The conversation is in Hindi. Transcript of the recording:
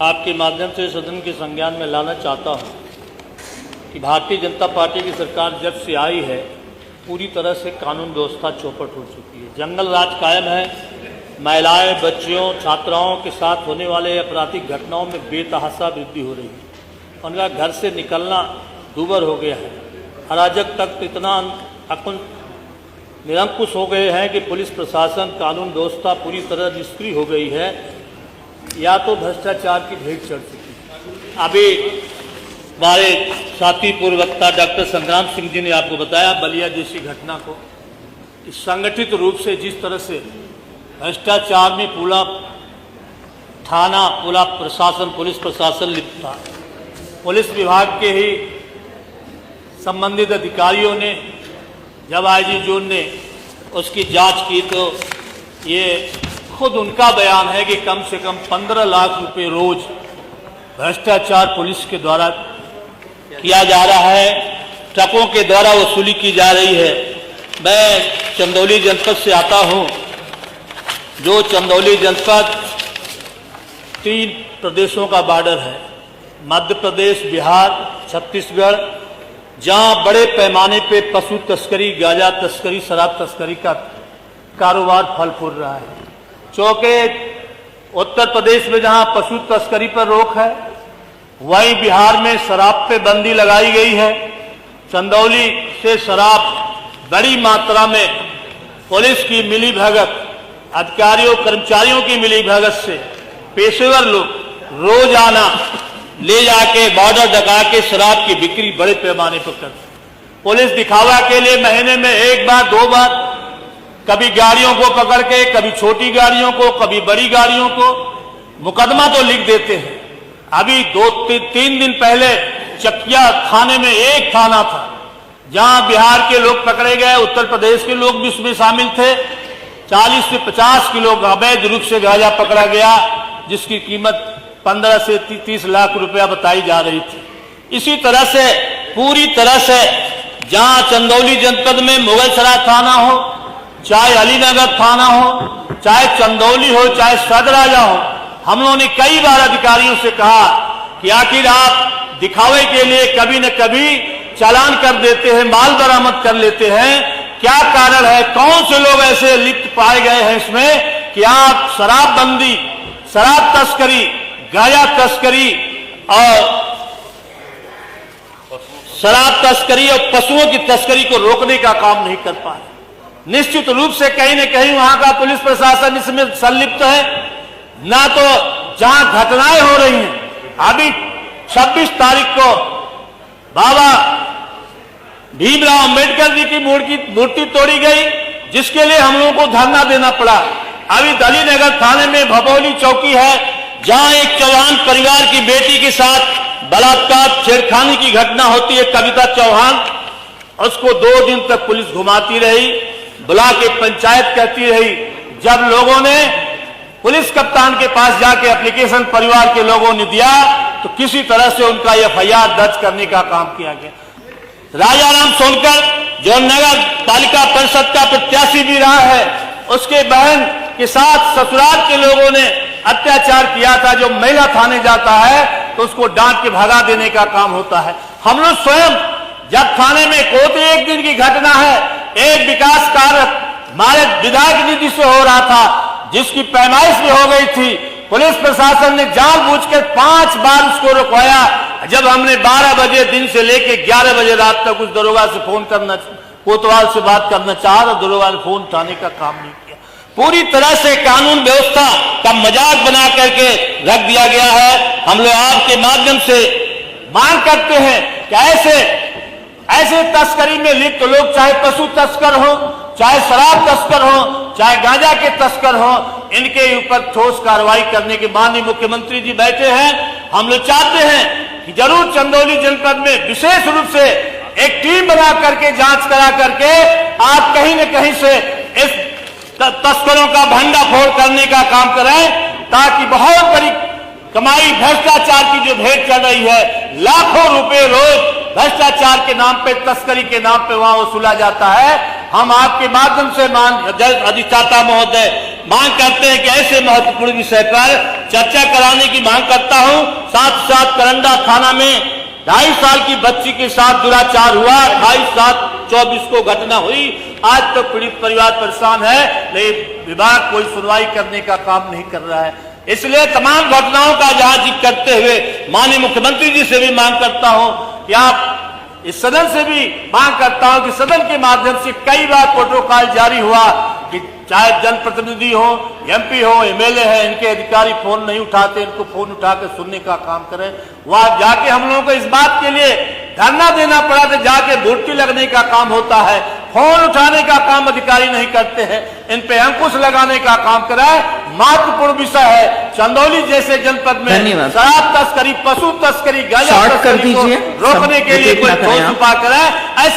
आपके माध्यम से सदन के संज्ञान में लाना चाहता हूं कि भारतीय जनता पार्टी की सरकार जब से आई है पूरी तरह से कानून व्यवस्था चौपट हो चुकी है। जंगल राज कायम है। महिलाएं, बच्चियों, छात्राओं के साथ होने वाले आपराधिक घटनाओं में बेतहाशा वृद्धि हो रही है। उनका घर से निकलना दूभर हो गया है। अराजक तक इतना निरंकुश हो गए हैं कि पुलिस प्रशासन, कानून व्यवस्था पूरी तरह निष्क्रिय हो गई है या तो भ्रष्टाचार की भेंट चढ़ चुकी है। अभी हमारे साथी पूर्व वक्ता डॉक्टर संग्राम सिंह जी ने आपको बताया बलिया जैसी घटना को कि संगठित रूप से जिस तरह से भ्रष्टाचार में पूरा थाना, पूरा प्रशासन, पुलिस प्रशासन लिप्त था। पुलिस विभाग के ही संबंधित अधिकारियों ने जब आईजी जोन ने उसकी जांच की तो ये खुद उनका बयान है कि कम से कम 15 लाख रुपए रोज भ्रष्टाचार पुलिस के द्वारा किया जा रहा है, ट्रकों के द्वारा वसूली की जा रही है। मैं चंदौली जनपद से आता हूं, जो चंदौली जनपद 3 प्रदेशों का बॉर्डर है, मध्य प्रदेश, बिहार, छत्तीसगढ़, जहां बड़े पैमाने पे पशु तस्करी, गांजा तस्करी, शराब तस्करी का कारोबार फल फूल रहा है। चौके उत्तर प्रदेश में जहां पशु तस्करी पर रोक है, वहीं बिहार में शराब पे बंदी लगाई गई है। चंदौली से शराब बड़ी मात्रा में पुलिस की मिलीभगत, अधिकारियों कर्मचारियों की मिलीभगत से पेशेवर लोग रोजाना ले जाके बॉर्डर डका के शराब की बिक्री बड़े पैमाने पर करते। पुलिस दिखावा के लिए महीने में 1 बार 2 बार कभी गाड़ियों को पकड़ के, कभी छोटी गाड़ियों को, कभी बड़ी गाड़ियों को मुकदमा तो लिख देते हैं। अभी 2-3 दिन पहले चकिया थाने में एक थाना था जहां बिहार के लोग पकड़े गए, उत्तर प्रदेश के लोग भी उसमें शामिल थे। 40 से 50 किलो अवैध रूप से गांजा पकड़ा गया, जिसकी कीमत 15 से 30 लाख रुपया बताई जा रही थी। इसी तरह से पूरी तरह से जहां चंदौली जनपद में मुगलसराय थाना हो, चाहे अलीनगर थाना हो, चाहे चंदौली हो, चाहे सदराजा हो, हम लोगों ने कई बार अधिकारियों से कहा कि आखिर आप दिखावे के लिए कभी न कभी चालान कर देते हैं, माल बरामद कर लेते हैं, क्या कारण है? कौन से लोग ऐसे लिप्त पाए गए हैं इसमें कि आप शराबबंदी, शराब तस्करी, गांजा तस्करी और शराब तस्करी और पशुओं की तस्करी को रोकने का काम नहीं कर पाए। निश्चित रूप से कहीं न कहीं वहां का पुलिस प्रशासन इसमें संलिप्त है। ना तो जहां घटनाएं हो रही हैं, अभी 26 तारीख को बाबा भीमराव अंबेडकर जी की मूर्ति तोड़ी गई, जिसके लिए हम लोगों को धरना देना पड़ा। अभी दलीनगर थाने में भभौली चौकी है, जहां एक चौहान परिवार की बेटी के साथ बलात्कार, छेड़खानी की घटना होती है। कविता चौहान, उसको 2 दिन तक पुलिस घुमाती रही, बुला के पंचायत कहती रही। जब लोगों ने पुलिस कप्तान के पास जाके एप्लीकेशन परिवार के लोगों ने दिया तो किसी तरह से उनका एफआईआर दर्ज करने का काम किया गया। राजाराम सोनकर, जो नगर पालिका परिषद का प्रत्याशी भी रहा है, उसके बहन के साथ ससुराल के लोगों ने अत्याचार किया था। जो महिला थाने जाता है तो उसको डांट के भगा देने का काम होता है। हम लोग स्वयं जब थाने में कोई एक दिन की घटना है, एक विकास कार्य हमारे विधायक निधि से हो रहा था, जिसकी पैमाइश भी हो गई थी, पुलिस प्रशासन ने जानबूझ के 5 बार उसको रुकवाया। जब हमने 12 बजे दिन से लेके 11 बजे रात तक उस दरोगा से फोन करना, कोतवाल से बात करना चाहा तो दरोगा ने फोन उठाने का काम नहीं किया। पूरी तरह से कानून व्यवस्था का मजाक बना करके रख दिया गया है। हम लोग आपके माध्यम से मांग करते हैं कि ऐसे तस्करी में लिप्त लोग, चाहे पशु तस्कर हो, चाहे शराब तस्कर हो, चाहे गांजा के तस्कर हो, इनके ऊपर ठोस कार्रवाई करने के माननीय मुख्यमंत्री जी बैठे हैं। हम लोग चाहते हैं कि जरूर चंदौली जनपद में विशेष रूप से एक टीम बना करके जांच करा करके आप कहीं न कहीं से इस तस्करों का भंडाफोड़ करने का काम करें, ताकि बहुत बड़ी कमाई भ्रष्टाचार की जो भेंट चल रही है, लाखों रुपए रोज भ्रष्टाचार के नाम पे, तस्करी के नाम पे वहां वसूला जाता है। हम आपके माध्यम से अधिष्ठाता महोदय मांग करते हैं कि ऐसे महत्वपूर्ण विषय पर चर्चा कराने की मांग करता हूं। साथ साथ करंडा थाना में 2.5 साल की बच्ची के साथ दुराचार हुआ, 28/7/24 को घटना हुई। आज तक पीड़ित परिवार परेशान है, लेकिन विभाग कोई सुनवाई करने का काम नहीं कर रहा है। इसलिए तमाम घटनाओं का जहां जिक्र करते हुए माननीय मुख्यमंत्री जी से भी मांग करता हूं कि आप इस सदन से भी मांग करता हूं कि सदन के माध्यम से कई बार प्रोटोकॉल जारी हुआ कि चाहे जनप्रतिनिधि हो, एमपी हो, एमएलए है, इनके अधिकारी फोन नहीं उठाते, इनको फोन उठाकर सुनने का काम करें। वहां जाके हम लोगों को इस बात के लिए धरना देना पड़ा था, जाके भुट्टी लगने का काम होता है, फोन उठाने का काम अधिकारी नहीं करते हैं। इन पे अंकुश लगाने का काम कराए। महत्वपूर्ण विषय है, चंदौली जैसे जनपद में शराब तस्करी, पशु तस्करी, गांजा तस्करी को रोकने के लिए कोई ठोस उपाय कराए।